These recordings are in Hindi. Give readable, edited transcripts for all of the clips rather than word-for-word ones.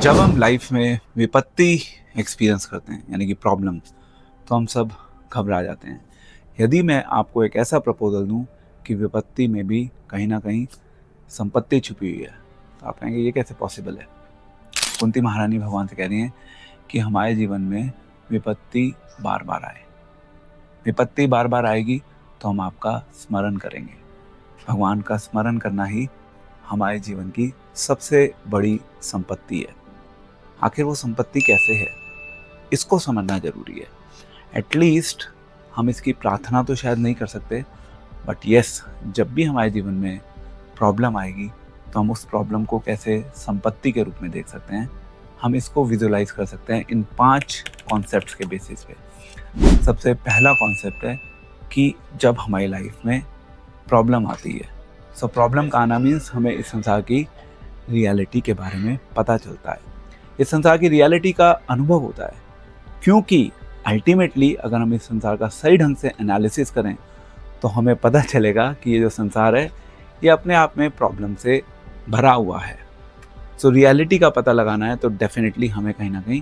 जब हम लाइफ में विपत्ति एक्सपीरियंस करते हैं यानी कि प्रॉब्लम, तो हम सब घबरा जाते हैं। यदि मैं आपको एक ऐसा प्रपोजल दूं कि विपत्ति में भी कहीं ना कहीं संपत्ति छुपी हुई है, तो आप कहेंगे ये कैसे पॉसिबल है। कुंती महारानी भगवान से कह रही हैं कि हमारे जीवन में विपत्ति बार बार आए, विपत्ति बार बार आएगी तो हम आपका स्मरण करेंगे। भगवान का स्मरण करना ही हमारे जीवन की सबसे बड़ी संपत्ति है। आखिर वो संपत्ति कैसे है, इसको समझना जरूरी है। एटलीस्ट हम इसकी प्रार्थना तो शायद नहीं कर सकते, बट यस, जब भी हमारे जीवन में प्रॉब्लम आएगी तो हम उस प्रॉब्लम को कैसे संपत्ति के रूप में देख सकते हैं, हम इसको विजुलाइज कर सकते हैं इन 5 कॉन्सेप्ट्स के बेसिस पे। सबसे पहला कॉन्सेप्ट है कि जब हमारी लाइफ में प्रॉब्लम आती है, सो प्रॉब्लम का आना मीन्स हमें इस संसार की रियलिटी के बारे में पता चलता है, इस संसार की रियलिटी का अनुभव होता है। क्योंकि अल्टीमेटली अगर हम इस संसार का सही ढंग से एनालिसिस करें तो हमें पता चलेगा कि ये जो संसार है ये अपने आप में प्रॉब्लम से भरा हुआ है। सो रियलिटी का पता लगाना है तो डेफिनेटली हमें कहीं ना कहीं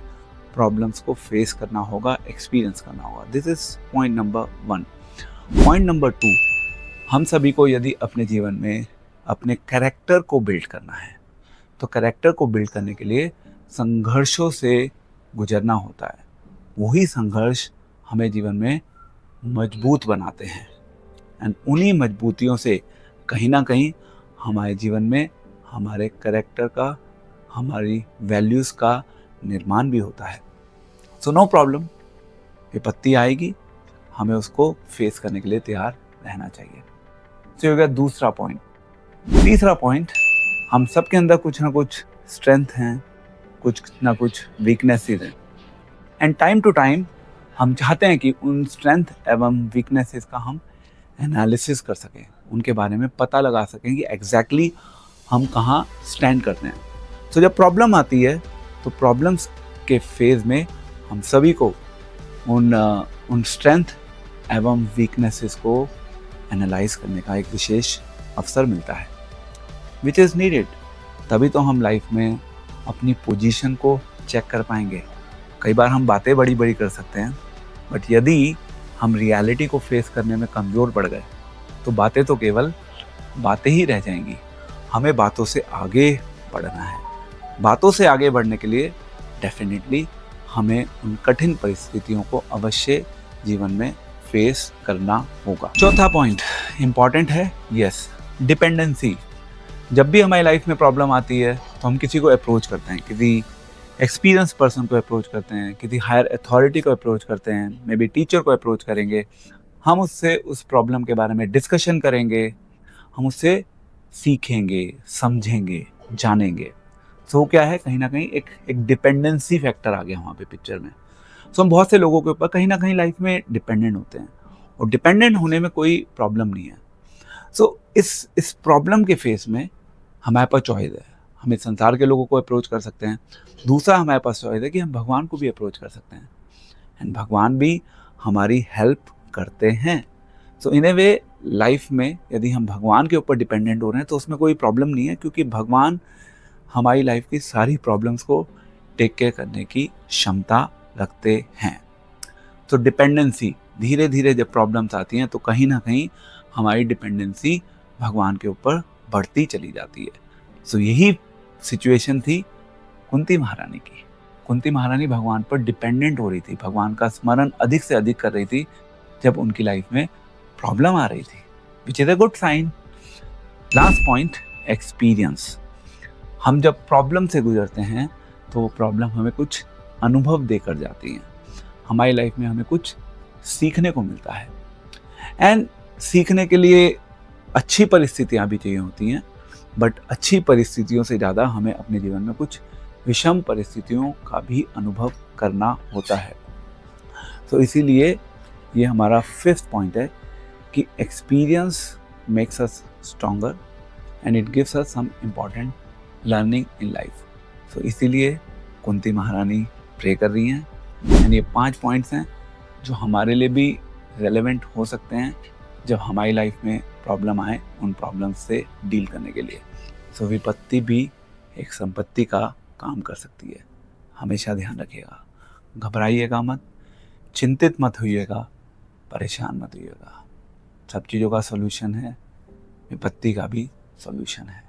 प्रॉब्लम्स को फेस करना होगा, एक्सपीरियंस करना होगा। This is point number 1। Point number 2, हम सभी को यदि अपने जीवन में अपने कैरेक्टर को बिल्ड करना है तो कैरेक्टर को बिल्ड करने के लिए संघर्षों से गुजरना होता है। वही संघर्ष हमें जीवन में मजबूत बनाते हैं एंड उन्हीं मजबूतियों से कहीं ना कहीं हमारे जीवन में हमारे कैरेक्टर का, हमारी वैल्यूज़ का निर्माण भी होता है। सो नो प्रॉब्लम, विपत्ति आएगी, हमें उसको फेस करने के लिए तैयार रहना चाहिए। तो ये हो गया दूसरा पॉइंट। तीसरा पॉइंट, हम सब के अंदर कुछ ना कुछ स्ट्रेंथ हैं, कुछ ना कुछ वीकनेसेस हैं एंड टाइम टू टाइम हम चाहते हैं कि उन स्ट्रेंथ एवं वीकनेसेस का हम एनालिसिस कर सकें, उनके बारे में पता लगा सकें कि एग्जैक्टली हम कहाँ स्टैंड करते हैं। तो जब प्रॉब्लम आती है तो प्रॉब्लम्स के फेज में हम सभी को उन स्ट्रेंथ एवं वीकनेसेस को एनालाइज करने का एक विशेष अवसर मिलता है, विच इज़ नीडेड। तभी तो हम लाइफ में अपनी पोजीशन को चेक कर पाएंगे। कई बार हम बातें बड़ी बड़ी कर सकते हैं, बट यदि हम रियलिटी को फेस करने में कमज़ोर पड़ गए तो बातें तो केवल बातें ही रह जाएंगी। हमें बातों से आगे बढ़ना है। बातों से आगे बढ़ने के लिए डेफिनेटली हमें उन कठिन परिस्थितियों को अवश्य जीवन में फेस करना होगा। चौथा पॉइंट इम्पॉर्टेंट है, यस, डिपेंडेंसी। जब भी हमारी लाइफ में प्रॉब्लम आती है तो हम किसी को अप्रोच करते हैं, किसी एक्सपीरियंस पर्सन को अप्रोच करते हैं, किसी हायर अथॉरिटी को अप्रोच करते हैं, मे बी टीचर को अप्रोच करेंगे। हम उससे उस प्रॉब्लम के बारे में डिस्कशन करेंगे, हम उससे सीखेंगे, समझेंगे, जानेंगे। सो क्या है, कहीं ना कहीं एक डिपेंडेंसी फैक्टर आ गया वहाँ पे पिक्चर में। सो हम बहुत से लोगों के ऊपर कहीं ना कहीं लाइफ में डिपेंडेंट होते हैं और डिपेंडेंट होने में कोई प्रॉब्लम नहीं है। सो इस प्रॉब्लम के फेस में हमारे पास चॉइस है। हम इस संसार के लोगों को अप्रोच कर सकते हैं। दूसरा हमारे पास चॉइस है कि हम भगवान को भी अप्रोच कर सकते हैं एंड भगवान भी हमारी हेल्प करते हैं। सो इन ए वे लाइफ में यदि हम भगवान के ऊपर डिपेंडेंट हो रहे हैं तो उसमें कोई प्रॉब्लम नहीं है, क्योंकि भगवान हमारी लाइफ की सारी प्रॉब्लम्स को टेक केयर करने की क्षमता रखते हैं। तो डिपेंडेंसी, धीरे धीरे जब प्रॉब्लम्स आती हैं तो कहीं ना कहीं हमारी डिपेंडेंसी भगवान के ऊपर बढ़ती चली जाती है। सो यही सिचुएशन थी कुंती महारानी की। कुंती महारानी भगवान पर डिपेंडेंट हो रही थी, भगवान का स्मरण अधिक से अधिक कर रही थी जब उनकी लाइफ में प्रॉब्लम आ रही थी, which is a good sign. Last point, experience. हम जब प्रॉब्लम से गुजरते हैं तो वो प्रॉब्लम हमें कुछ अनुभव देकर जाती हैं, हमारी लाइफ में हमें कुछ सीखने को मिलता है एंड सीखने के लिए अच्छी परिस्थितियाँ भी चाहिए होती हैं, बट अच्छी परिस्थितियों से ज़्यादा हमें अपने जीवन में कुछ विषम परिस्थितियों का भी अनुभव करना होता है। तो इसीलिए ये हमारा 5th पॉइंट है कि experience makes us stronger and it gives us some important learning in life. तो इसीलिए कुंती महारानी प्रे कर रही हैं एंड ये 5 पॉइंट्स हैं जो हमारे लिए भी रेलेवेंट हो सकते हैं जब हमारी लाइफ में प्रॉब्लम आए, उन प्रॉब्लम्स से डील करने के लिए। सो विपत्ति भी एक संपत्ति का काम कर सकती है। हमेशा ध्यान रखिएगा, घबराइएगा मत, चिंतित मत होइएगा, परेशान मत होइएगा। सब चीज़ों का सॉल्यूशन है, विपत्ति का भी सॉल्यूशन है।